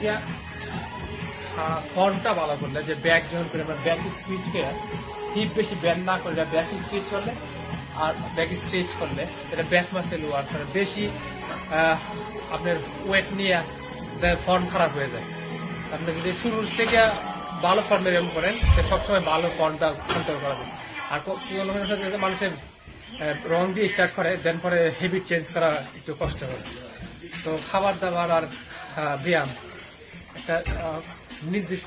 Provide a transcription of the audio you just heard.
গিয়া ফর্মটা ভালো করলে, যে ব্যাক যখন করে আমরা ব্যাক স্ট্রিচ করে হিপ বেশি ব্যান্ড না করলে, ব্যাক স্ট্রিচ করলে আর ব্যাক স্ট্রেচ করলে এটা ব্যাক মাসেল ওয়ার্ক করে। বেশি আপনার ওয়েট নিয়ে ফর্ম খারাপ হয়ে যায়। আপনি যদি শুরুর থেকে ভালো ফর্মে ব্যায়াম করেন সবসময় ভালো ফর্মটা কন্ট্রোল করা যায়। আর মানুষের রং দিয়ে স্টার্ট করে, দেন পরে হেবিট চেঞ্জ করা একটু কষ্ট হয়। তো খাবার দাবার আর ব্যায়াম একটা নির্দিষ্ট